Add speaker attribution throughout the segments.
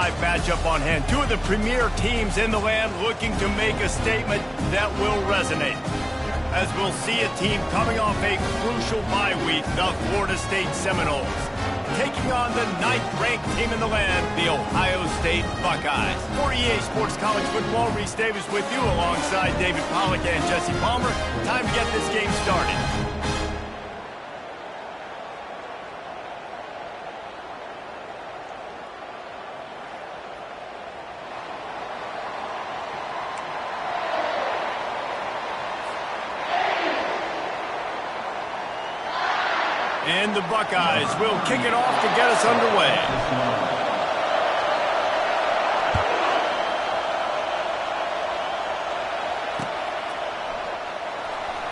Speaker 1: matchup on hand. Two of the premier teams in the land looking to make a statement that will resonate. As we'll see a team coming off a crucial bye week, the Florida State Seminoles, taking on the 9th-ranked team in the land, the Ohio State Buckeyes. For EA Sports College Football, Reese Davis with you alongside David Pollack and Jesse Palmer. Time to get this game started. And the Buckeyes will kick it off to get us underway.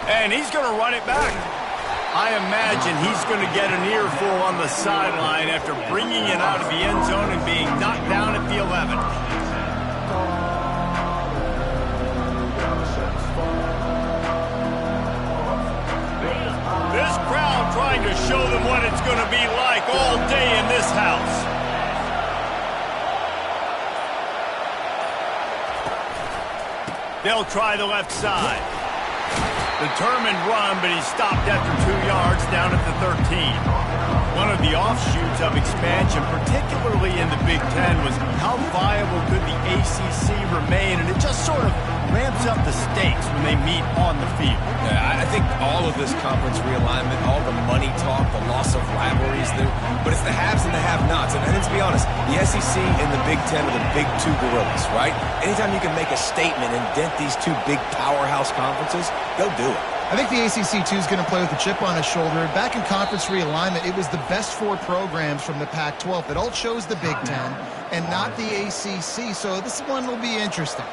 Speaker 1: And he's going to run it back. I imagine he's going to get an earful on the sideline after bringing it out of the end zone and being knocked down at the 11. This crowd trying to show them what it's going to be like all day in this house. They'll try the left side. Determined run, but he stopped after 2 yards down at the 13. One of the offshoots of expansion, particularly in the Big Ten, was how viable could the ACC remain, and it just sort of ramps up the stakes when they meet on the field.
Speaker 2: Yeah, I think all of this conference realignment, all the money talk, the loss of rivalries, but it's the haves and the have-nots. And to be honest, the SEC and the Big Ten are the big two gorillas, right? Anytime you can make a statement and dent these two big powerhouse conferences, go do it.
Speaker 3: I think the ACC, too, is going to play with a chip on his shoulder. Back in conference realignment, it was the best 4 programs from the Pac-12 that all chose the Big Ten and not the ACC, so this one will be interesting.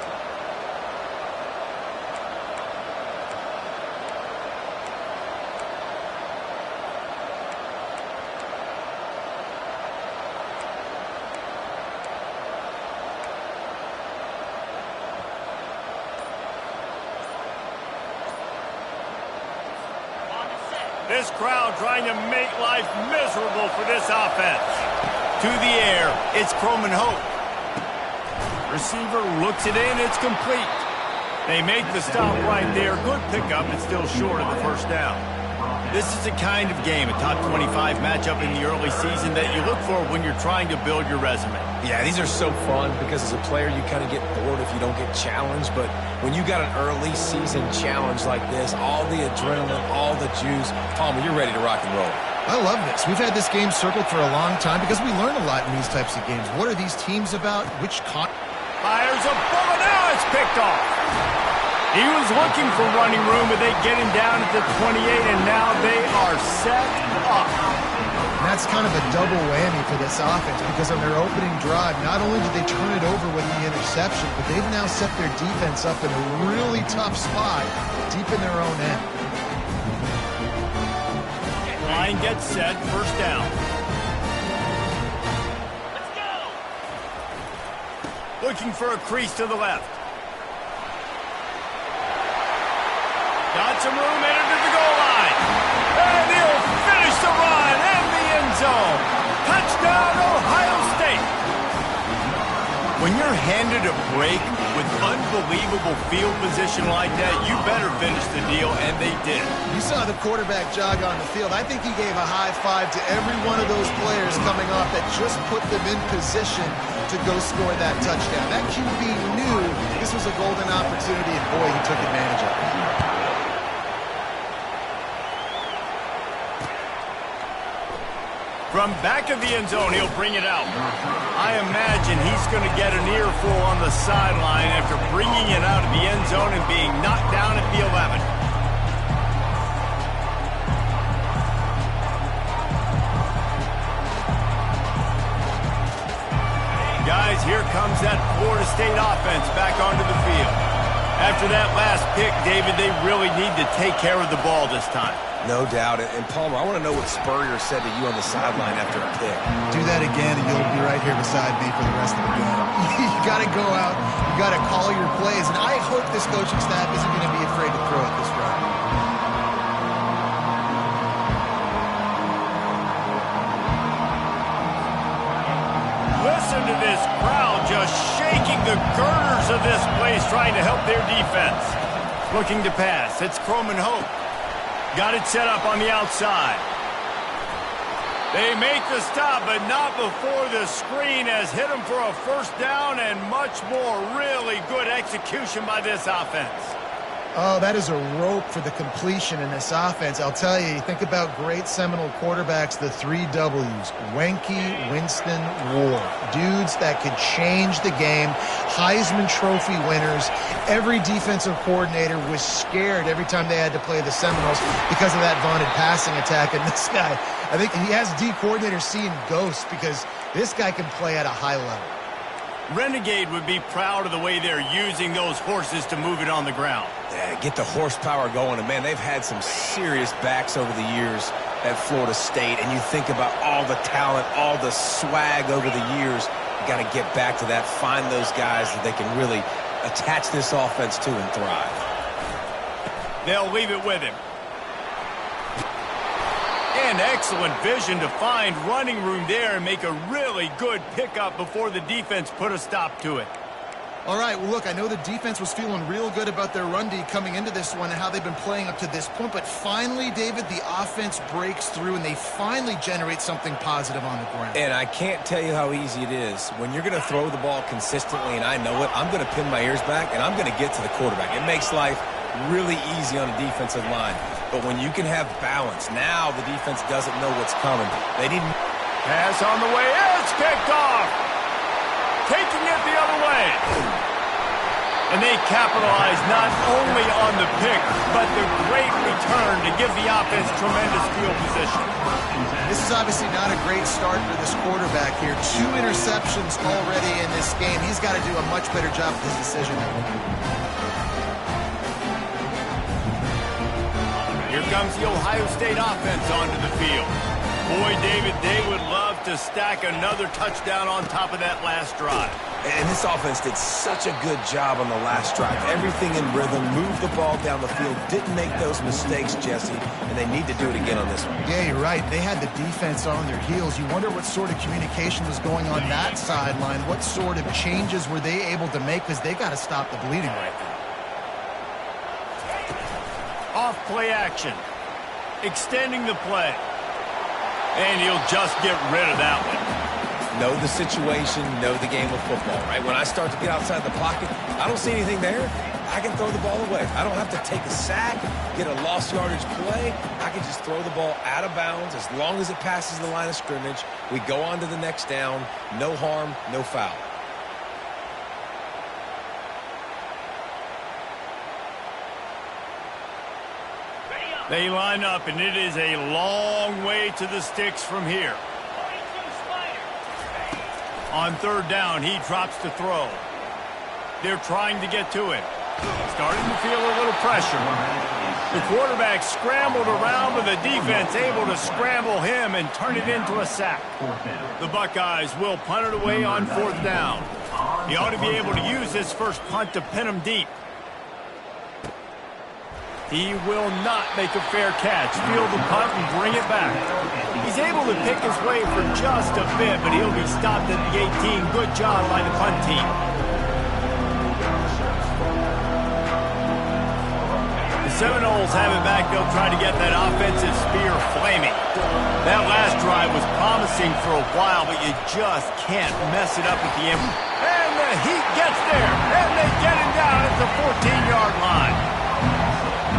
Speaker 1: This crowd trying to make life miserable for this offense. To the air, it's Croman Hope. Receiver looks it in, it's complete. They make the stop right there. Good pickup, but still short of the first down. This is the kind of game, a top 25 matchup in the early season, that you look for when you're trying to build your resume.
Speaker 2: Yeah, these are so fun because as a player, you kind of get bored if you don't get challenged. But when you got an early season challenge like this, all the adrenaline, all the juice, Palmer, you're ready to rock and roll.
Speaker 3: I love this. We've had this game circled for a long time because we learn a lot in these types of games. What are these teams about? Which
Speaker 1: fires a bullet, now it's picked off. He was looking for running room, but they get him down at the 28, and now they are set up.
Speaker 3: And that's kind of a double whammy for this offense because on their opening drive, not only did they turn it over with the interception, but they've now set their defense up in a really tough spot deep in their own end.
Speaker 1: Line gets set, first down. Let's go! Looking for a crease to the left. Got some room, headed to the goal line. And he'll finish the run in the end zone. Touchdown, Ohio State. When you're handed a break with unbelievable field position like that, you better finish the deal, and they did.
Speaker 3: You saw the quarterback jog on the field. I think he gave a high five to every one of those players coming off that just put them in position to go score that touchdown. That QB knew this was a golden opportunity, and boy, he took advantage of it.
Speaker 1: From back of the end zone, he'll bring it out. I imagine he's going to get an earful on the sideline after bringing it out of the end zone and being knocked down at the 11. Guys, here comes that Florida State offense back onto the field. After that last pick, David, they really need to take care of the ball this time.
Speaker 2: No doubt. And Palmer, I want to know what Spurrier said to you on the sideline after a pick.
Speaker 3: Do that again, and you'll be right here beside me for the rest of the game. You got to go out. You got to call your plays. And I hope this coaching staff isn't going to be afraid to throw it this way.
Speaker 1: Listen to this crowd three-quarters of this place trying to help their defense. Looking to pass. It's Croman Hope. Got it set up on the outside. They make the stop, but not before the screen has hit them for a first down and much more. Really good execution by this offense.
Speaker 3: Oh, that is a rope for the completion in this offense. I'll tell you, think about great Seminole quarterbacks, the 3 W's. Wenke, Winston, Ward. Dudes that could change the game. Heisman Trophy winners. Every defensive coordinator was scared every time they had to play the Seminoles because of that vaunted passing attack. And this guy, I think he has D coordinators seeing ghosts because this guy can play at a high level.
Speaker 1: Renegade would be proud of the way they're using those horses to move it on the ground.
Speaker 2: Yeah, get the horsepower going. And, man, they've had some serious backs over the years at Florida State. And you think about all the talent, all the swag over the years. You got to get back to that, find those guys that they can really attach this offense to and thrive.
Speaker 1: They'll leave it with him. And excellent vision to find running room there and make a really good pickup before the defense put a stop to it.
Speaker 3: All right, well, look, I know the defense was feeling real good about their run D coming into this one and how they've been playing up to this point, but finally, David, the offense breaks through and they finally generate something positive on the ground.
Speaker 2: And I can't tell you how easy it is. When you're going to throw the ball consistently, and I know it, I'm going to pin my ears back and I'm going to get to the quarterback. It makes life really easy on a defensive line. But when you can have balance, now the defense doesn't know what's coming. They need
Speaker 1: pass on the way. It's kicked off. Taking it the other way. And they capitalize not only on the pick, but the great return to give the offense tremendous field position.
Speaker 3: This is obviously not a great start for this quarterback here. 2 interceptions already in this game. He's got to do a much better job with his decision.
Speaker 1: Here comes the Ohio State offense onto the field. Boy, David, they would love to stack another touchdown on top of that last drive.
Speaker 2: And this offense did such a good job on the last drive. Everything in rhythm, moved the ball down the field, didn't make those mistakes, Jesse, and they need to do it again on this one.
Speaker 3: Yeah, you're right. They had the defense on their heels. You wonder what sort of communication was going on that sideline. What sort of changes were they able to make because they got to stop the bleeding right now.
Speaker 1: Off play action. Extending the play. And he'll just get rid of that one.
Speaker 2: Know the situation, know the game of football, right? When I start to get outside the pocket, I don't see anything there. I can throw the ball away. I don't have to take a sack, get a lost yardage play. I can just throw the ball out of bounds as long as it passes the line of scrimmage. We go on to the next down. No harm, no foul.
Speaker 1: They line up, and it is a long way to the sticks from here. On third down, he drops to throw. They're trying to get to him. Starting to feel a little pressure. The quarterback scrambled around, but the defense able to scramble him and turn it into a sack. The Buckeyes will punt it away on fourth down. He ought to be able to use his first punt to pin him deep. He will not make a fair catch. Field the punt and bring it back. He's able to pick his way for just a bit, but he'll be stopped at the 18. Good job by the punt team. The Seminoles have it back. They'll try to get that offensive spear flaming. That last drive was promising for a while, but you just can't mess it up at the end. And the Heat gets there, and they get him down at the 14-yard line.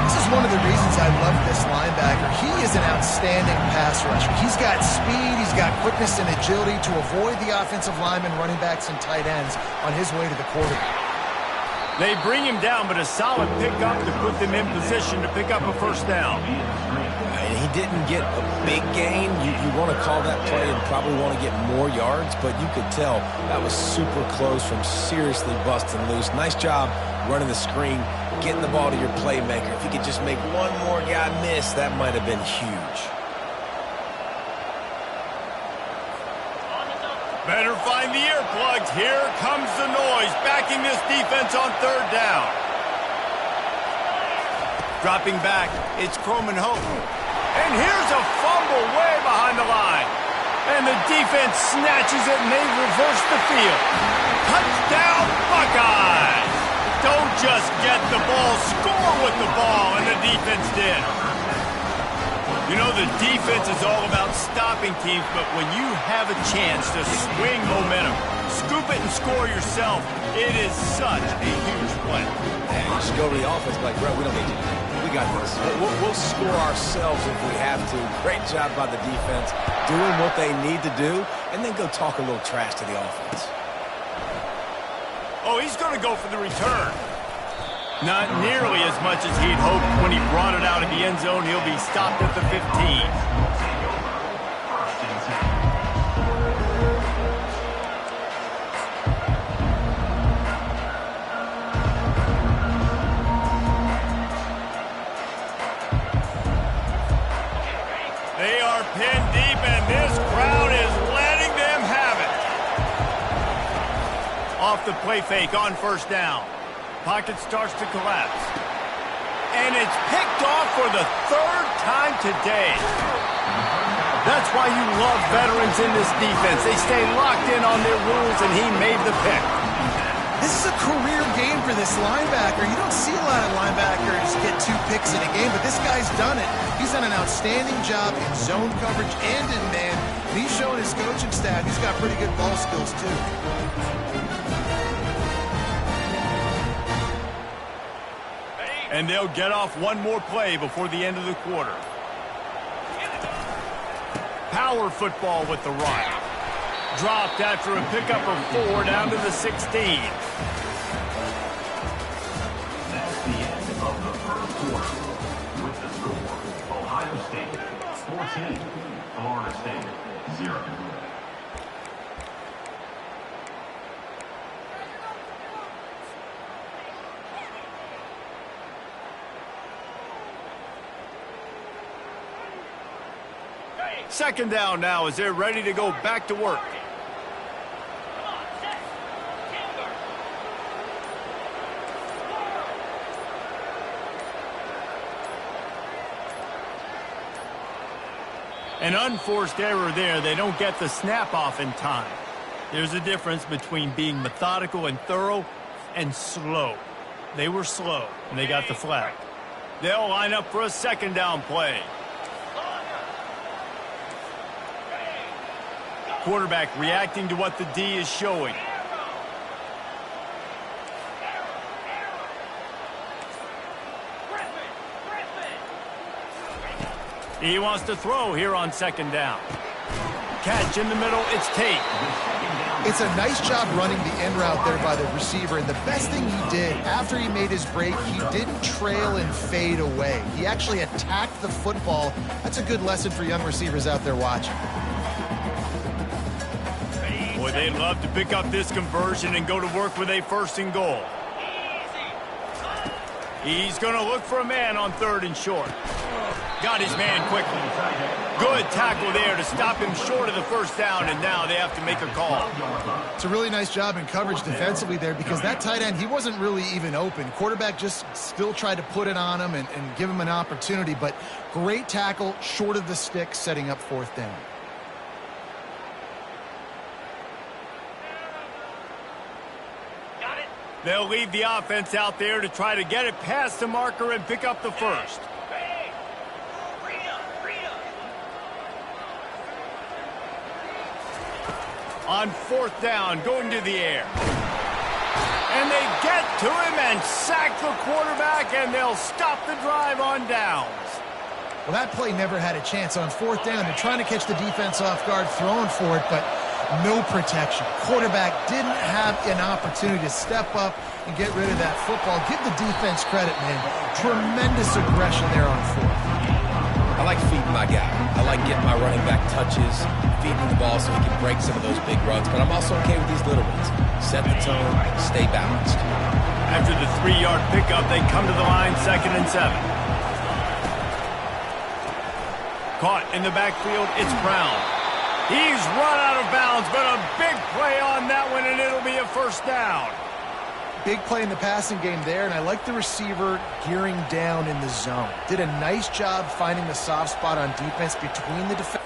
Speaker 3: This is one of the reasons I love this linebacker. He is an outstanding pass rusher. He's got speed, he's got quickness and agility to avoid the offensive linemen, running backs, and tight ends on his way to the quarterback.
Speaker 1: They bring him down, but a solid pickup to put them in position to pick up a first down.
Speaker 2: And he didn't get a big gain. You want to call that play and probably want to get more yards, but you could tell that was super close from seriously busting loose. Nice job running the screen, getting the ball to your playmaker. If you could just make one more guy miss, that might have been huge.
Speaker 1: Better find the earplugs. Here comes the noise, backing this defense on third down. Dropping back, it's Croman Hope. And here's a fumble way behind the line. And the defense snatches it, and they reverse the field. Touchdown, Buckeyes! just get the ball, score with the ball, and the defense did. You know, the defense is all about stopping teams, but when you have a chance to swing momentum, scoop it and score yourself, it is such a huge play.
Speaker 2: And you just go to the offense like, bro, we don't need you. We got this. We'll score ourselves if we have to. Great job by the defense, doing what they need to do, and then go talk a little trash to the offense.
Speaker 1: Oh, he's going to go for the return. Not nearly as much as he'd hoped when he brought it out of the end zone. He'll be stopped at the 15. They are pinned deep, and this crowd is letting them have it. Off the play fake on first down. Pocket starts to collapse. And it's picked off for the third time today. That's why you love veterans in this defense. They stay locked in on their rules, and he made the pick.
Speaker 3: This is a career game for this linebacker. You don't see a lot of linebackers get 2 picks in a game, but this guy's done it. He's done an outstanding job in zone coverage and in man. And he's showing his coaching staff he's got pretty good ball skills, too.
Speaker 1: And they'll get off one more play before the end of the quarter. Power football with the run. Dropped after a pickup of 4 down to the 16.
Speaker 4: That's the end of the first quarter. With the score, Ohio State 14, Florida State 0.
Speaker 1: Second down now as they're ready to go back to work. An unforced error there. They don't get the snap off in time. There's a difference between being methodical and thorough and slow. They were slow, and they got the flag. They'll line up for a second down play. Quarterback reacting to what the D is showing. He wants to throw here on second down. Catch in the middle, it's Tate.
Speaker 3: It's a nice job running the end route there by the receiver, and the best thing he did after he made his break, he didn't trail and fade away. He actually attacked the football. That's a good lesson for young receivers out there watching.
Speaker 1: Boy, they'd love to pick up this conversion and go to work with a 1st and goal. He's going to look for a man on 3rd and short. Got his man quickly. Good tackle there to stop him short of the 1st down, and now they have to make a call.
Speaker 3: It's a really nice job in coverage defensively there because that tight end, he wasn't really even open. Quarterback just still tried to put it on him and give him an opportunity, but great tackle short of the stick, setting up 4th down.
Speaker 1: They'll leave the offense out there to try to get it past the marker and pick up the 1st. On 4th down, going to the air. And they get to him and sack the quarterback, and they'll stop the drive on downs.
Speaker 3: Well, that play never had a chance. On 4th down, they're trying to catch the defense off guard, throwing for it, but no protection. Quarterback didn't have an opportunity to step up and get rid of that football. Give the defense credit, man. Tremendous aggression there on 4th.
Speaker 2: I like feeding my guy. I like getting my running back touches, feeding the ball so he can break some of those big runs, but I'm also okay with these little ones. Set the tone, stay balanced.
Speaker 1: After the 3-yard pickup, they come to the line, 2nd and 7. Caught in the backfield, it's Brown. He's run out of bounds, but a big play on that one, and it'll be a 1st down.
Speaker 3: Big play in the passing game there, and I like the receiver gearing down in the zone. Did a nice job finding the soft spot on defense between the defense.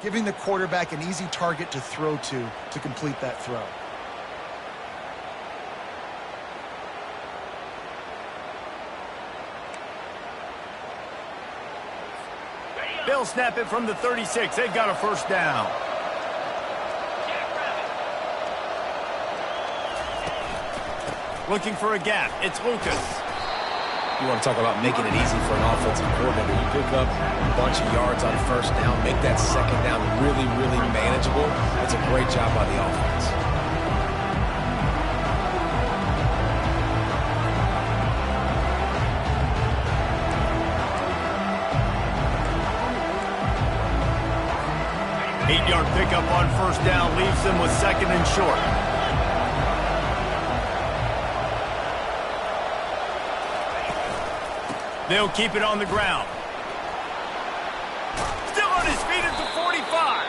Speaker 3: giving the quarterback an easy target to throw to complete that throw.
Speaker 1: They'll snap it from the 36. They've got a first down. Looking for a gap. It's Lucas.
Speaker 2: You want to talk about making it easy for an offensive coordinator. You pick up a bunch of yards on first down, make that second down really, really manageable. That's a great job by the offense.
Speaker 1: Eight-yard pickup on first down leaves them with second and short. They'll keep it on the ground. Still on his feet at the 45.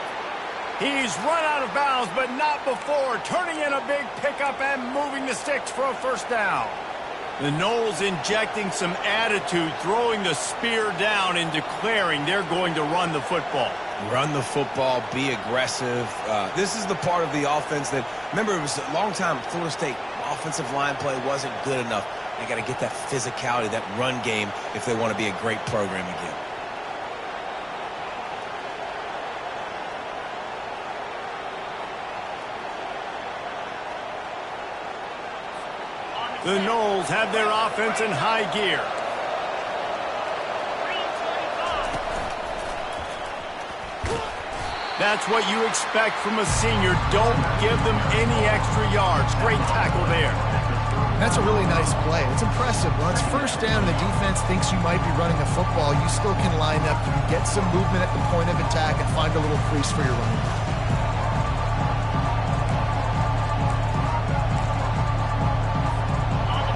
Speaker 1: He's run out of bounds, but not before turning in a big pickup and moving the sticks for a first down. The Noles injecting some attitude, throwing the spear down and declaring they're going to run the football.
Speaker 2: Run the football, be aggressive. This is the part of the offense that, remember, it was a long time Florida State offensive line play wasn't good enough. They got to get that physicality, that run game, if they want to be a great program again.
Speaker 1: The Noles have their offense in high gear. That's what you expect from a senior. Don't give them any extra yards. Great tackle there.
Speaker 3: That's a really nice play. It's impressive. When it's first down, the defense thinks you might be running a football. You still can line up, you can get some movement at the point of attack, and find a little crease for your running back.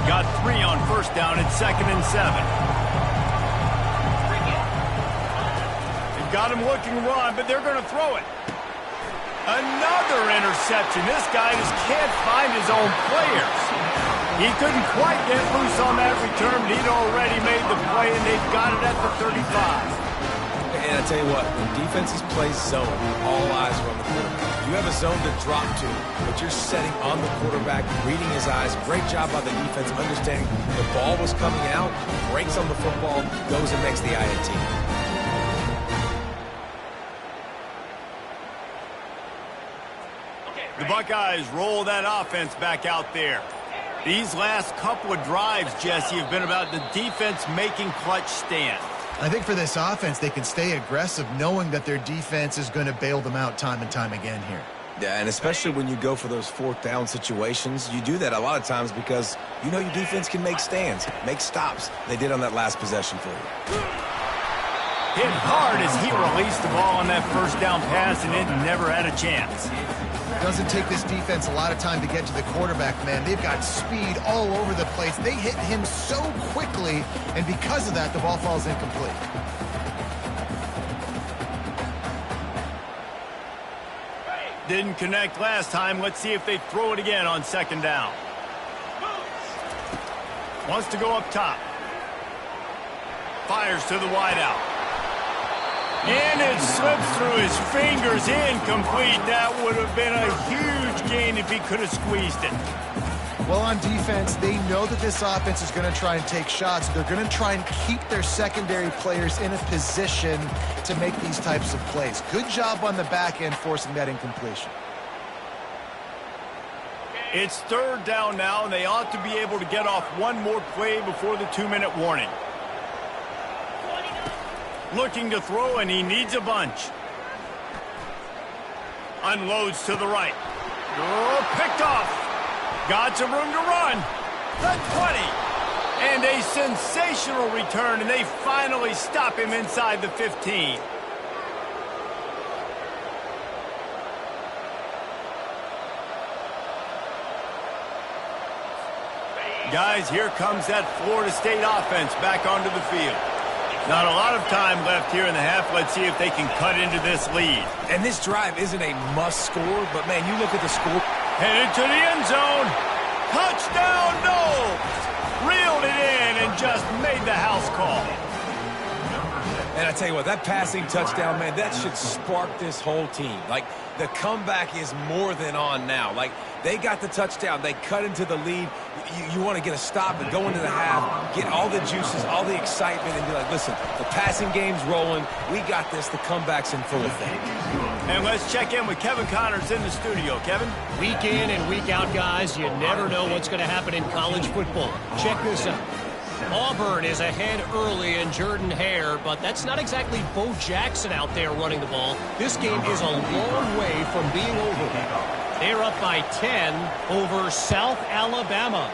Speaker 1: Got 3 on first down at 2nd and 7. They've got him looking run, but they're going to throw it. Another interception. This guy just can't find his own players. He couldn't quite get loose on that return, but he'd already made the play, and they've got it at the 35.
Speaker 2: And I tell you what, when defenses play zone, all eyes are on the quarterback. You have a zone to drop to, but you're setting on the quarterback, reading his eyes. Great job by the defense, understanding the ball was coming out, breaks on the football, goes and makes the INT.
Speaker 1: The Buckeyes roll that offense back out there. These last couple of drives, Jesse, have been about the defense making clutch stands.
Speaker 3: I think for this offense, they can stay aggressive knowing that their defense is going to bail them out time and time again here.
Speaker 2: Yeah, and especially when you go for those fourth down situations, you do that a lot of times because you know your defense can make stands, make stops. They did on that last possession for you.
Speaker 1: Hit hard as he released the ball on that first down pass, and it never had a chance.
Speaker 3: Doesn't take this defense a lot of time to get to the quarterback, man. They've got speed all over the place. They hit him so quickly, and because of that, the ball falls incomplete.
Speaker 1: Didn't connect last time. Let's see if they throw it again on second down. Wants to go up top. Fires to the wideout. And it slips through his fingers, incomplete. That would have been a huge gain if he could have squeezed it.
Speaker 3: Well, on defense, they know that this offense is going to try and take shots. They're going to try and keep their secondary players in a position to make these types of plays. Good job on the back end forcing that incompletion.
Speaker 1: It's third down now, and they ought to be able to get off one more play before the 2-minute warning. Looking to throw, and he needs a bunch. Unloads to the right. Oh, picked off. Got some room to run. The 20. And a sensational return, and they finally stop him inside the 15. Guys, here comes that Florida State offense back onto the field. Not a lot of time left here in the half. Let's see if they can cut into this lead.
Speaker 2: And this drive isn't a must score, but, man, you look at the score.
Speaker 1: Headed to the end zone. Touchdown, Noles. Reeled it in and just made the house call.
Speaker 2: And I tell you what, that passing touchdown, man, that should spark this whole team. Like, the comeback is more than on now. Like, they got the touchdown. They cut into the lead. You want to get a stop and go into the half, get all the juices, all the excitement, and be like, listen, the passing game's rolling. We got this. The comeback's in full effect.
Speaker 1: And let's check in with Kevin Connors in the studio. Kevin?
Speaker 5: Week in and week out, guys, you never know what's going to happen in college football. Check this out. Auburn is ahead early in Jordan-Hare, but that's not exactly Bo Jackson out there running the ball. This game is a long way from being over. They're up by 10 over South Alabama.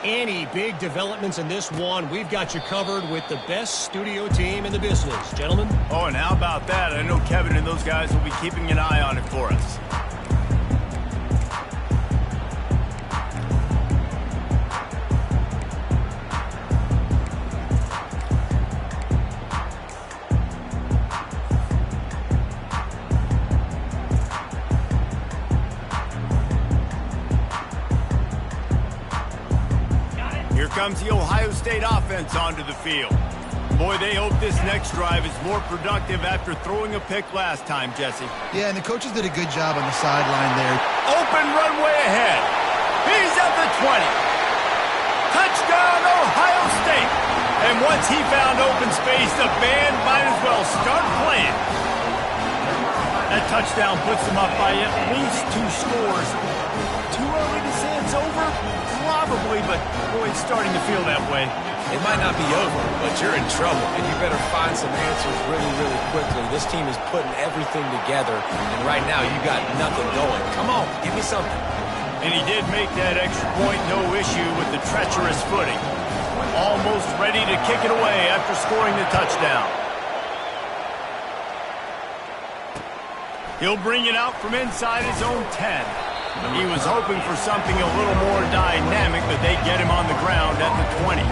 Speaker 5: Any big developments in this one, we've got you covered with the best studio team in the business. Gentlemen?
Speaker 1: Oh, and how about that? I know Kevin and those guys will be keeping an eye on it for us. Here comes the Ohio State offense onto the field. Boy, they hope this next drive is more productive after throwing a pick last time, Jesse.
Speaker 3: Yeah, and the coaches did a good job on the sideline there.
Speaker 1: Open runway ahead. He's at the 20. Touchdown, Ohio State. And once he found open space, the band might as well start playing. That touchdown puts them up by at least 2 scores. Too early to say it's over? Probably, but boy, it's starting to feel that way.
Speaker 2: It might not be over, but you're in trouble, and you better find some answers really, really quickly. This team is putting everything together, and right now you got nothing going. Come on, give me something.
Speaker 1: And he did make that extra point, no issue with the treacherous footing. Almost ready to kick it away after scoring the touchdown. He'll bring it out from inside his own 10. He was hoping for something a little more dynamic, but they get him on the ground at the 20.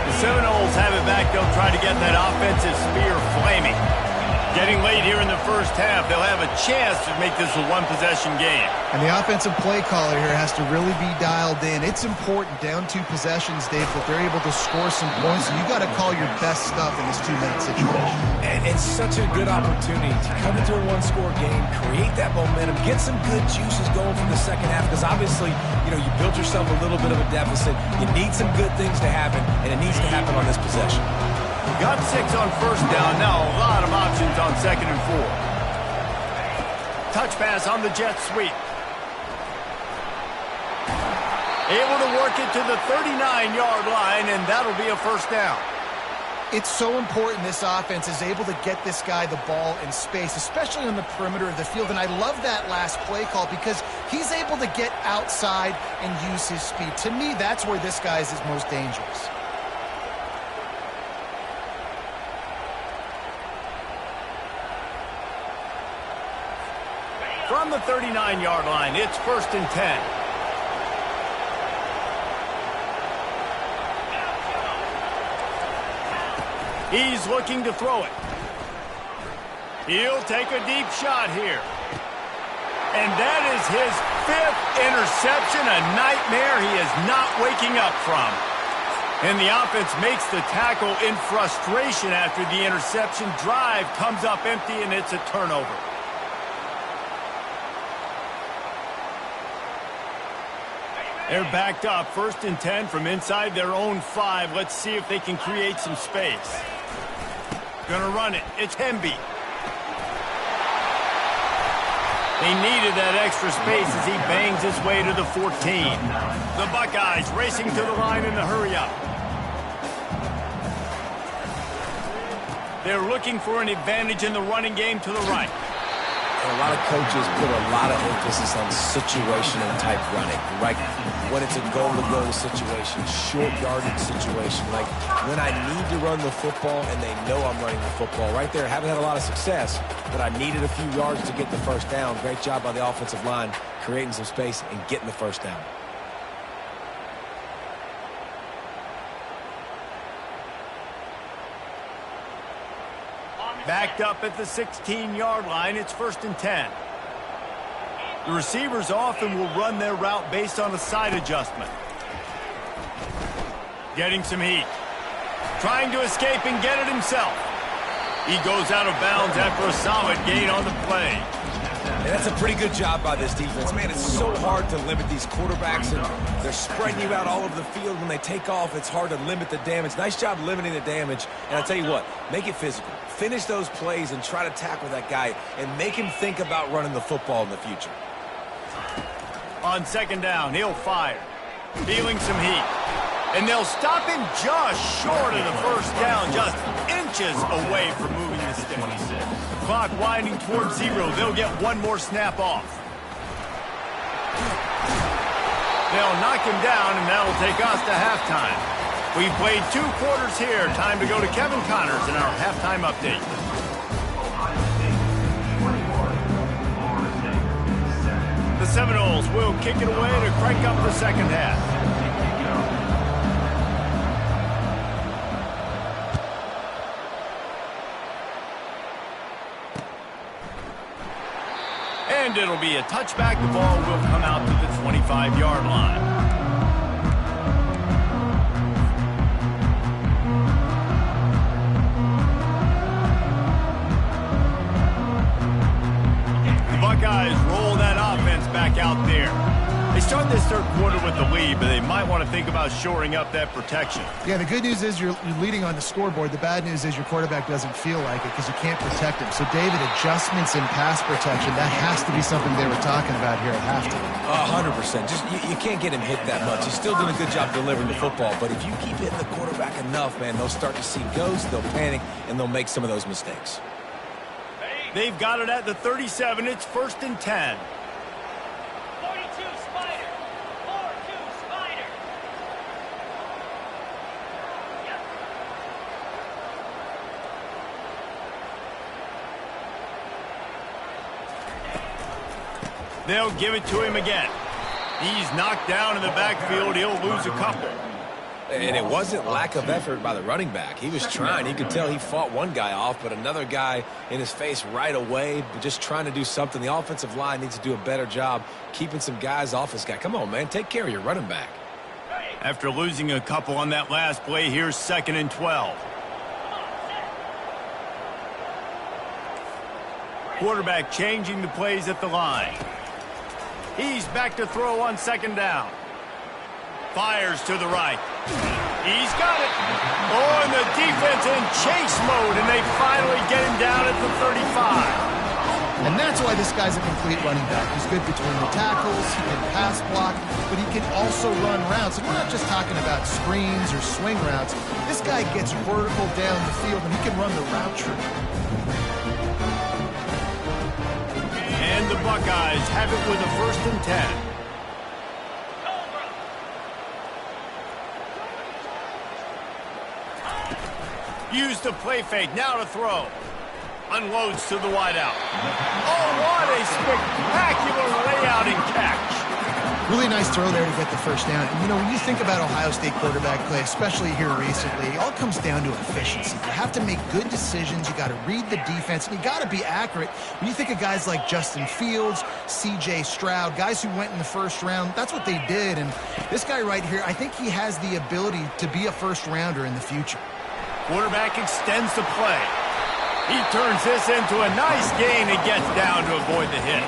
Speaker 1: The Seminoles have it back. They'll try to get that offensive spear flaming. Getting late here in the first half, they'll have a chance to make this a one-possession game.
Speaker 3: And the offensive play caller here has to really be dialed in. It's important, down 2 possessions, Dave, that they're able to score some points. So you got to call your best stuff in this 2-minute situation.
Speaker 2: And it's such a good opportunity to come into a 1-score game, create that momentum, get some good juices going from the second half, because obviously, you built yourself a little bit of a deficit. You need some good things to happen, and it needs to happen on this possession.
Speaker 1: Got 6 on first down. Now a lot of options on 2nd and 4. Touch pass on the jet sweep. Able to work it to the 39-yard line, and that'll be a first down.
Speaker 3: It's so important this offense is able to get this guy the ball in space, especially on the perimeter of the field. And I love that last play call because he's able to get outside and use his speed. To me, that's where this guy is his most dangerous.
Speaker 1: From the 39-yard line, it's 1st and 10. He's looking to throw it. He'll take a deep shot here. And that is his 5th interception, a nightmare he is not waking up from. And the offense makes the tackle in frustration after the interception. Drive comes up empty, and it's a turnover. They're backed up, 1st and 10 from inside their own 5. Let's see if they can create some space. Gonna run it. It's Hemby. They needed that extra space as he bangs his way to the 14. The Buckeyes racing to the line in the hurry-up. They're looking for an advantage in the running game to the right.
Speaker 2: And a lot of coaches put a lot of emphasis on situational type running, right? When it's a goal-to-goal situation, short yardage situation, like when I need to run the football and they know I'm running the football. Right there, haven't had a lot of success, but I needed a few yards to get the first down. Great job by the offensive line, creating some space and getting the first down.
Speaker 1: Backed up at the 16-yard line, it's 1st and 10. The receivers often will run their route based on a side adjustment. Getting some heat. Trying to escape and get it himself. He goes out of bounds after a solid gain on the play.
Speaker 2: And that's a pretty good job by this defense. Man, it's so hard to limit these quarterbacks, and they're spreading you out all over the field. When they take off, it's hard to limit the damage. Nice job limiting the damage. And I'll tell you what, make it physical. Finish those plays and try to tackle that guy and make him think about running the football in the future.
Speaker 1: On second down, he'll fire. Feeling some heat. And they'll stop him just short of the first down, just inches away from moving the stick. Clock winding towards 0. They'll get one more snap off. They'll knock him down, and that'll take us to halftime. We've played 2 quarters here. Time to go to Kevin Connors in our halftime update. The Seminoles will kick it away to crank up the second half. And it'll be a touchback. The ball will come out to the 25-yard line. The Buckeyes roll that offense back out there. They start this third quarter with the lead, but they might want to think about shoring up that protection.
Speaker 3: Yeah, the good news is you're leading on the scoreboard. The bad news is your quarterback doesn't feel like it because you can't protect him. So, David, adjustments in pass protection, that has to be something they were talking about here at halftime.
Speaker 2: 100%. Just you can't get him hit that much. He's still doing a good job delivering the football, but if you keep hitting the quarterback enough, man, they'll start to see ghosts, they'll panic, and they'll make some of those mistakes.
Speaker 1: They've got it at the 37. It's 1st and 10. They'll give it to him again. He's knocked down in the backfield. He'll lose a couple.
Speaker 2: And it wasn't lack of effort by the running back. He was trying. You could tell he fought one guy off, but another guy in his face right away, but just trying to do something. The offensive line needs to do a better job keeping some guys off this guy. Come on, man. Take care of your running back.
Speaker 1: After losing a couple on that last play, here's 2nd and 12. Quarterback changing the plays at the line. He's back to throw on 2nd down. Fires to the right. He's got it. Oh, and the defense in chase mode, and they finally get him down at the 35.
Speaker 3: And that's why this guy's a complete running back. He's good between the tackles, he can pass block, but he can also run routes. And we're not just talking about screens or swing routes. This guy gets vertical down the field, and he can run the route tree.
Speaker 1: And the Buckeyes have it with a 1st and 10. Use the play fake, now to throw. Unloads to the wideout. Oh, what a spectacular layout and catch.
Speaker 3: Really nice throw there to get the first down. And, you know, when you think about Ohio State quarterback play, especially here recently, it all comes down to efficiency. You have to make good decisions. You got to read the defense, and you got to be accurate. When you think of guys like Justin Fields, C.J. Stroud, guys who went in the first round, that's what they did. And this guy right here, I think he has the ability to be a first-rounder in the future.
Speaker 1: Quarterback extends the play. He turns this into a nice gain and gets down to avoid the hit.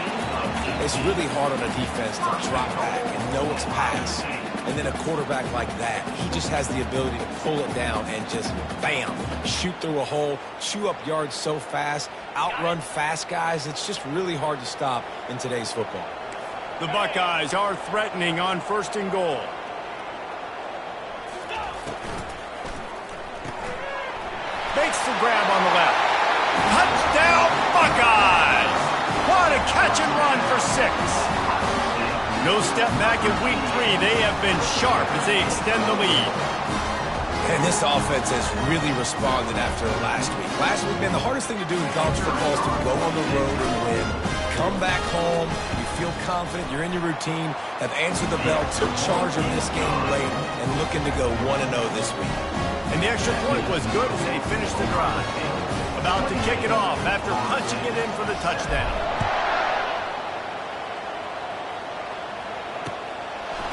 Speaker 2: It's really hard on a defense to drop back and know it's pass. And then a quarterback like that, he just has the ability to pull it down and just, bam, shoot through a hole, chew up yards so fast, outrun fast guys. It's just really hard to stop in today's football.
Speaker 1: The Buckeyes are threatening on 1st and goal. Makes the grab on the left. Touchdown, Buckeyes! What a catch and run for 6. No step back in week 3. They have been sharp as they extend the lead.
Speaker 2: And this offense has really responded after last week. Last week, man, the hardest thing to do in college football is to go on the road and win. Come back home, you feel confident, you're in your routine, have answered the bell, took charge of this game late, and looking to go 1-0 this week.
Speaker 1: And the extra point was good as they finished the drive. About to kick it off after punching it in for the touchdown.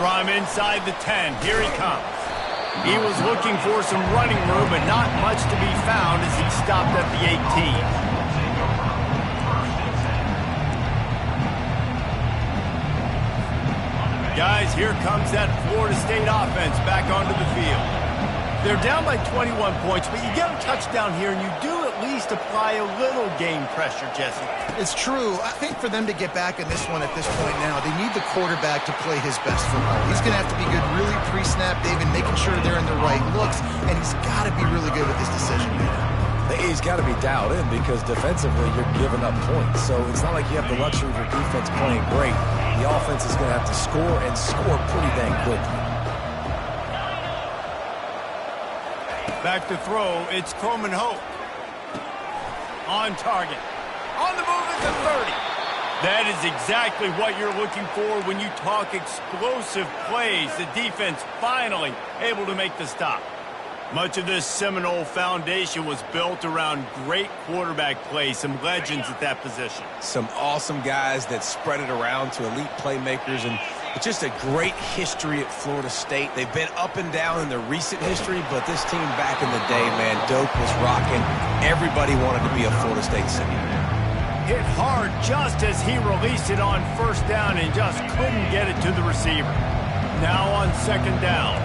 Speaker 1: From inside the 10, here he comes. He was looking for some running room, but not much to be found as he stopped at the 18. Guys, here comes that Florida State offense back onto the field. They're down by 21 points, but you get a touchdown here, and you do at least apply a little game pressure, Jesse.
Speaker 3: It's true. I think for them to get back in this one at this point now, they need the quarterback to play his best football. He's going to have to be good really pre-snap, David, making sure they're in the right looks, and he's got to be really good with his decision making.
Speaker 2: He's got to be dialed in because defensively you're giving up points. So it's not like you have the luxury of your defense playing great. The offense is going to have to score and score pretty dang quickly.
Speaker 1: Back to throw, it's Coleman Hope. On target. On the move at the 30. That is exactly what you're looking for when you talk explosive plays. The defense finally able to make the stop. Much of this Seminole foundation was built around great quarterback play, some legends at that position.
Speaker 2: Some awesome guys that spread it around to elite playmakers, and it's just a great history at Florida State. They've been up and down in their recent history, but this team back in the day, man, Doak was rocking. Everybody wanted to be a Florida State senior.
Speaker 1: Hit hard just as he released it on first down and just couldn't get it to the receiver. Now on second down.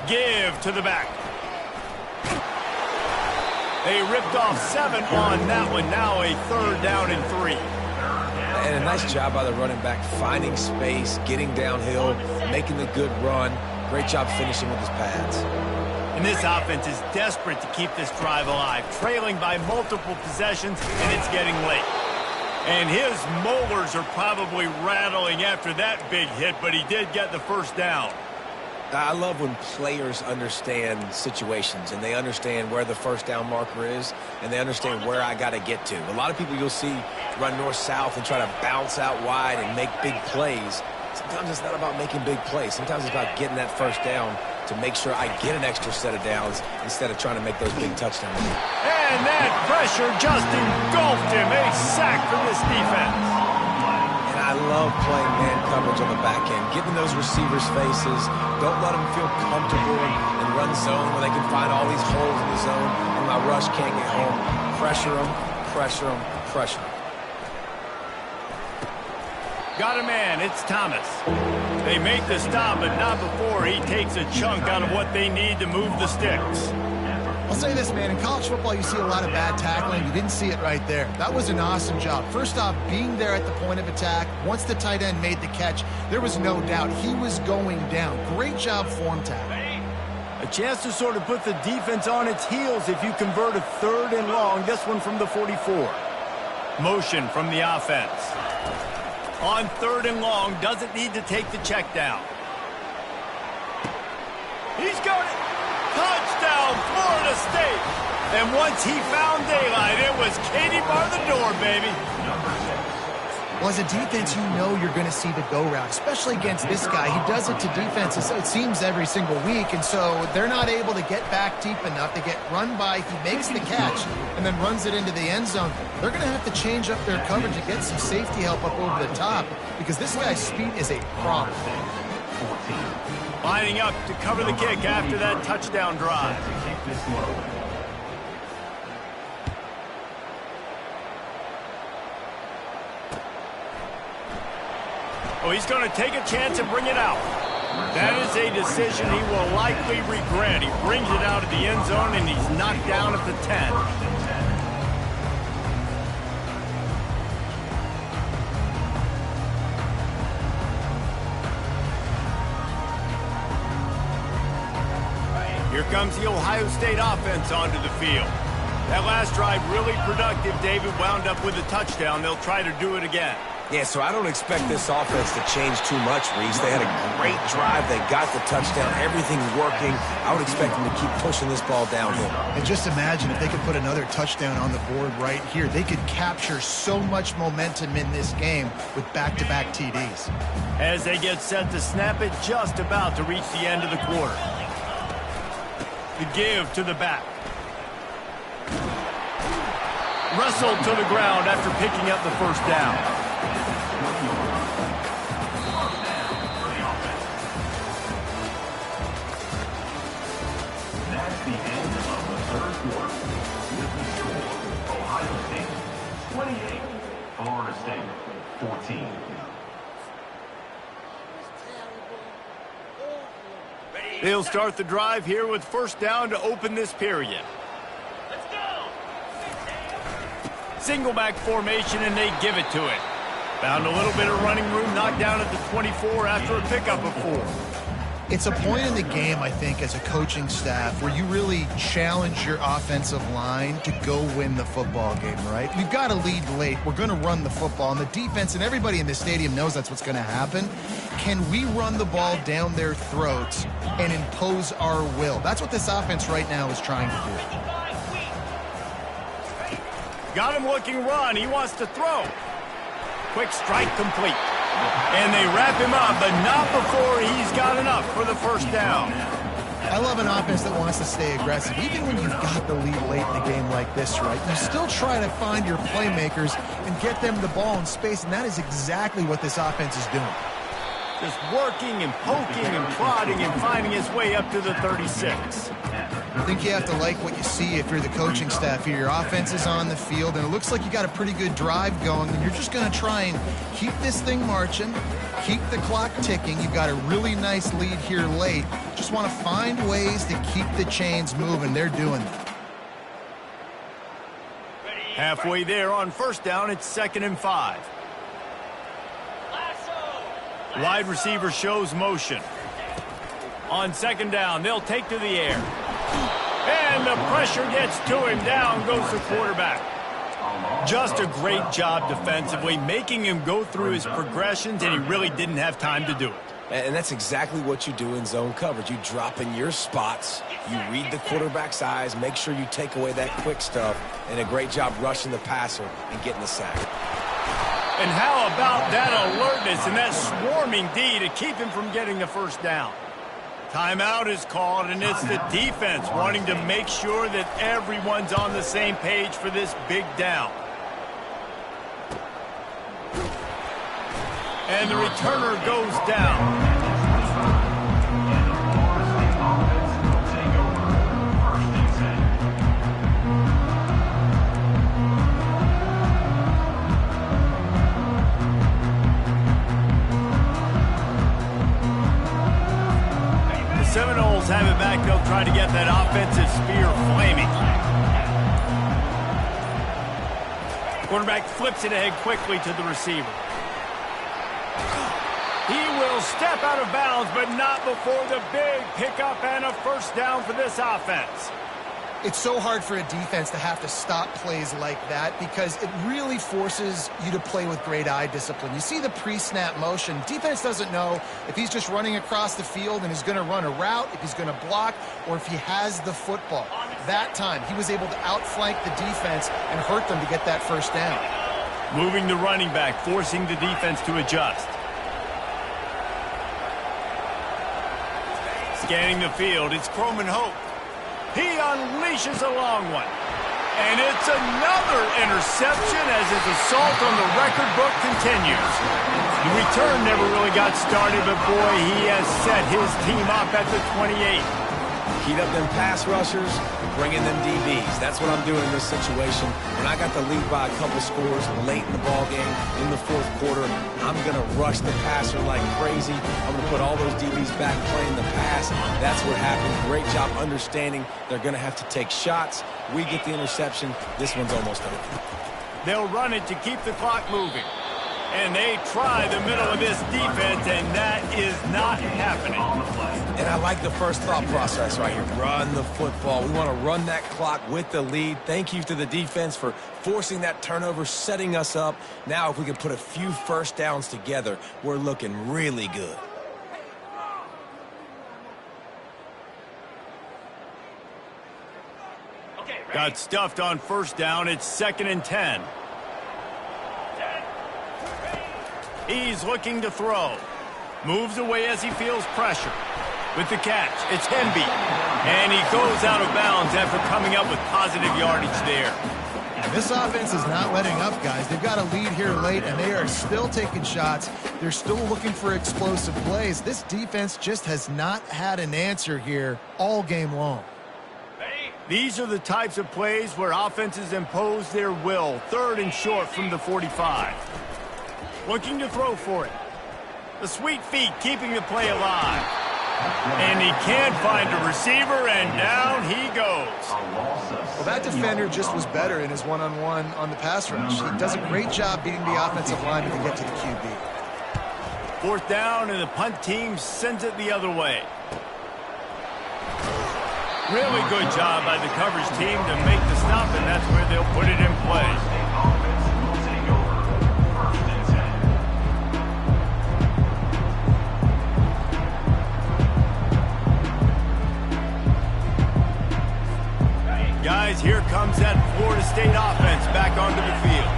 Speaker 1: Give to the back. They ripped off 7 on that one. Now a third down and 3.
Speaker 2: And a nice job by the running back, finding space, getting downhill, making the good run. Great job finishing with his pads.
Speaker 1: And this offense is desperate to keep this drive alive, trailing by multiple possessions, and it's getting late. And his molars are probably rattling after that big hit, but he did get the first down.
Speaker 2: I love when players understand situations and they understand where the first down marker is and they understand where I got to get to. A lot of people you'll see run north-south and try to bounce out wide and make big plays. Sometimes it's not about making big plays. Sometimes it's about getting that first down to make sure I get an extra set of downs instead of trying to make those big touchdowns.
Speaker 1: And that pressure just engulfed him. A sack for this defense.
Speaker 2: I love playing man coverage on the back end, getting those receivers' faces. Don't let them feel comfortable and run zone where they can find all these holes in the zone and my rush can't get home. Pressure them, pressure them, pressure them.
Speaker 1: Got a man, it's Thomas. They make the stop, but not before he takes a chunk out of what they need to move the sticks.
Speaker 3: I'll say this, man, in college football you see a lot of bad tackling. You didn't see it right there. That was an awesome job. First off, being there at the point of attack. Once the tight end made the catch, there was no doubt he was going down. Great job form tackling.
Speaker 1: A chance to sort of put the defense on its heels if you convert a third and long. This one from the 44. Motion from the offense. On third and long, doesn't need to take the check down. He's got it. Touchdown, Florida State. And once he found daylight, it was Katie bar the door, baby.
Speaker 3: Well, as a defense, you know you're going to see the go route, especially against this guy. He does it to defenses, it seems, every single week, and so they're not able to get back deep enough. They get run by, he makes the catch, and then runs it into the end zone. They're going to have to change up their coverage and get some safety help up over the top because this guy's speed is a problem.
Speaker 1: Lining up to cover the kick after that touchdown drive. Oh, he's going to take a chance and bring it out. That is a decision he will likely regret. He brings it out of the end zone, and he's knocked down at the 10. Here comes the Ohio State offense onto the field. That last drive really productive. David wound up with a touchdown. They'll try to do it again.
Speaker 2: Yeah, so I don't expect this offense to change too much, Reese. They had a great drive. They got the touchdown. Everything's working. I would expect them to keep pushing this ball downhill.
Speaker 3: And just imagine if they could put another touchdown on the board right here. They could capture so much momentum in this game with back-to-back TDs.
Speaker 1: As they get set to snap it, just about to reach the end of the quarter. The give to the back. Wrestled to the ground after picking up the first down.
Speaker 4: State 14.
Speaker 1: They'll start the drive here with first down to open this period. Single back formation, and they give it to it. Found a little bit of running room, knocked down at the 24 after a pickup of 4.
Speaker 3: It's a point in the game, I think, as a coaching staff where you really challenge your offensive line to go win the football game, right? We've got to lead late. We're going to run the football. And the defense and everybody in the stadium knows that's what's going to happen. Can we run the ball down their throats and impose our will? That's what this offense right now is trying to do.
Speaker 1: Got him looking run. He wants to throw. Quick strike complete. And they wrap him up, but not before he's got enough for the first down.
Speaker 3: I love an offense that wants to stay aggressive. Even when you've got the lead late in a game like this, right, you still try to find your playmakers and get them the ball in space, and that is exactly what this offense is doing.
Speaker 1: Just working and poking and prodding and finding his way up to the 36.
Speaker 3: I think you have to like what you see if you're the coaching staff here. Your offense is on the field, and it looks like you got a pretty good drive going, and you're just going to try and keep this thing marching, keep the clock ticking. You've got a really nice lead here late. Just want to find ways to keep the chains moving. They're doing that.
Speaker 1: Halfway there on first down, it's 2nd and 5. Wide receiver shows motion. On 2nd down, they'll take to the air. And the pressure gets to him. Down goes the quarterback. Just a great job defensively, making him go through his progressions, and he really didn't have time to do it.
Speaker 2: And that's exactly what you do in zone coverage. You drop in your spots, you read the quarterback's eyes, make sure you take away that quick stuff, and a great job rushing the passer and getting the sack.
Speaker 1: And how about that alertness and that swarming D to keep him from getting the first down? Timeout is called, and it's the defense wanting to make sure that everyone's on the same page for this big down. And the returner goes down. Seminoles have it back. They'll try to get that offensive spear flaming. Quarterback flips it ahead quickly to the receiver. He will step out of bounds, but not before the big pickup and a first down for this offense.
Speaker 3: It's so hard for a defense to have to stop plays like that because it really forces you to play with great eye discipline. You see the pre-snap motion. Defense doesn't know if he's just running across the field and is going to run a route, if he's going to block, or if he has the football. That time, he was able to outflank the defense and hurt them to get that first down.
Speaker 1: Moving the running back, forcing the defense to adjust. Scanning the field, it's Croman Hope. He unleashes a long one. And it's another interception as his assault on the record book continues. The return never really got started, but boy, he has set his team up at the 28.
Speaker 2: Heat up them pass rushers, bring in them DBs. That's what I'm doing in this situation. When I got the lead by a couple scores late in the ball game, in the fourth quarter, I'm going to rush the passer like crazy. I'm going to put all those DBs back playing the pass. That's what happened. Great job understanding they're going to have to take shots. We get the interception. This one's almost over.
Speaker 1: They'll run it to keep the clock moving. And they try the middle of this defense, and that is not happening.
Speaker 2: And I like the first thought process right here. Run the football. We want to run that clock with the lead. Thank you to the defense for forcing that turnover, setting us up. Now if we can put a few first downs together, we're looking really good.
Speaker 1: Got stuffed on first down. It's 2nd and 10. He's looking to throw. Moves away as he feels pressure. With the catch, it's Hemby. And he goes out of bounds after coming up with positive yardage there.
Speaker 3: This offense is not letting up, guys. They've got a lead here late, and they are still taking shots. They're still looking for explosive plays. This defense just has not had an answer here all game long.
Speaker 1: These are the types of plays where offenses impose their will. 3rd and short from the 45. Looking to throw for it. The sweet feet keeping the play alive. And he can't find a receiver, and down he goes.
Speaker 3: Well, that defender just was better in his one-on-one on the pass rush. He does a great job beating the offensive lineman to get to the QB.
Speaker 1: 4th down, and the punt team sends it the other way. Really good job by the coverage team to make the stop, and that's where they'll put it in play. Guys, here comes that Florida State offense back onto the field.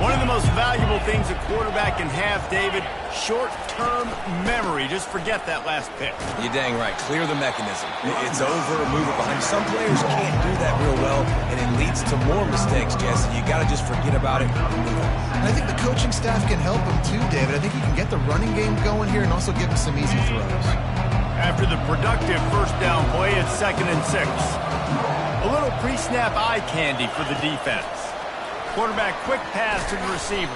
Speaker 1: One of the most valuable things a quarterback can have, David, short-term memory. Just forget that last pick.
Speaker 2: You're dang right. Clear the mechanism. It's over, move it behind. Some players can't do that real well, and it leads to more mistakes, Jesse. You got to just forget about it and move on.
Speaker 3: And I think the coaching staff can help him too, David. I think he can get the running game going here and also give him some easy throws.
Speaker 1: After the productive 1st down play, it's 2nd and 6. A little pre-snap eye candy for the defense. Quarterback quick pass to the receiver.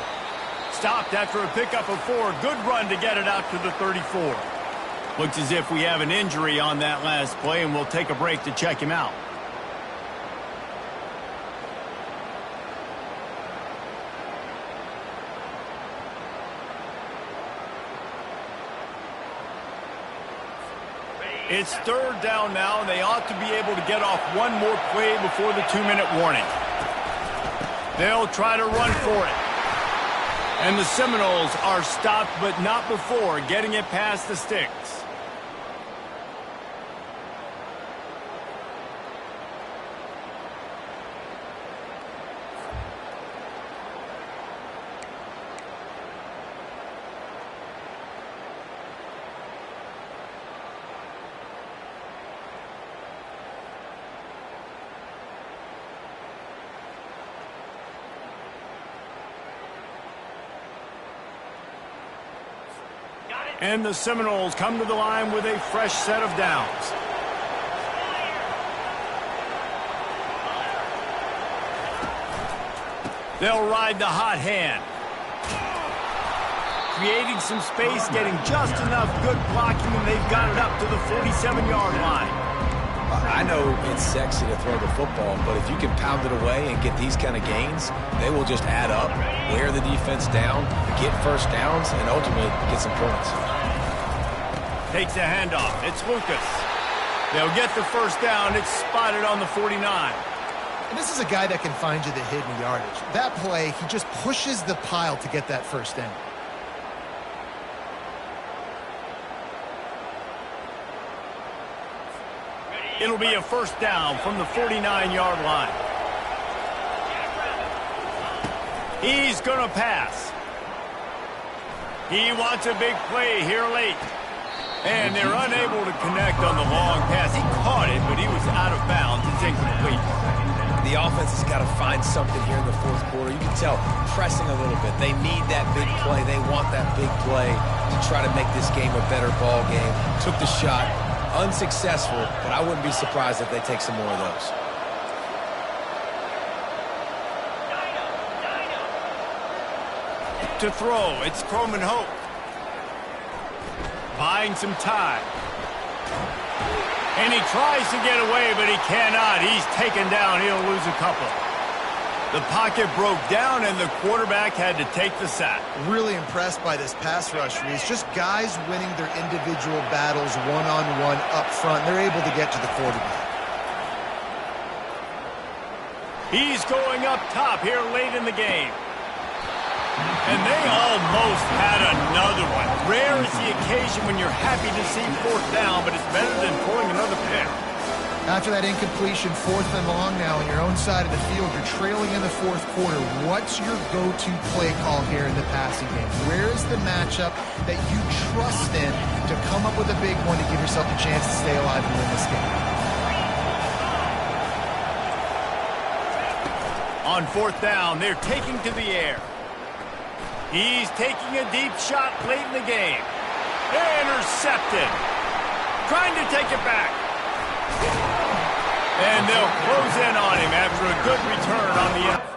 Speaker 1: Stopped after a pickup of 4. Good run to get it out to the 34. Looks as if we have an injury on that last play, and we'll take a break to check him out. It's 3rd down now, and they ought to be able to get off one more play before the 2-minute warning. They'll try to run for it. And the Seminoles are stopped, but not before getting it past the sticks. And the Seminoles come to the line with a fresh set of downs. They'll ride the hot hand. Creating some space, getting just enough good blocking, and they've got it up to the 47-yard line.
Speaker 2: I know it's sexy to throw the football, but if you can pound it away and get these kind of gains, they will just add up, wear the defense down, get 1st downs, and ultimately get some points.
Speaker 1: Takes a handoff. It's Lucas. They'll get the 1st down. It's spotted on the 49.
Speaker 3: And this is a guy that can find you the hidden yardage. That play, he just pushes the pile to get that 1st down.
Speaker 1: It'll be a 1st down from the 49-yard line. He's going to pass. He wants a big play here late. And they're unable to connect on the long pass. He caught it, but he was out of bounds. It's incomplete.
Speaker 2: The offense has got to find something here in the 4th quarter. You can tell, pressing a little bit. They need that big play. They want that big play to try to make this game a better ball game. Took the shot. Unsuccessful, but I wouldn't be surprised if they take some more of those.
Speaker 1: To throw, it's Croman Hope. Buying some time. And he tries to get away, but he cannot. He's taken down. He'll lose a couple. The pocket broke down, and the quarterback had to take the sack.
Speaker 3: Really impressed by this pass rush, Reese. Just guys winning their individual battles one-on-one up front. They're able to get to the quarterback.
Speaker 1: He's going up top here late in the game. And they almost had another one. Rare is the occasion when you're happy to see 4th down, but it's better than pulling another pick.
Speaker 3: After that incompletion, 4th and long now on your own side of the field, you're trailing in the 4th quarter. What's your go-to play call here in the passing game? Where is the matchup that you trust in to come up with a big one to give yourself a chance to stay alive and win this game?
Speaker 1: On 4th down, they're taking to the air. He's taking a deep shot late in the game. Intercepted. Trying to take it back. And they'll close in on him after a good return on the end.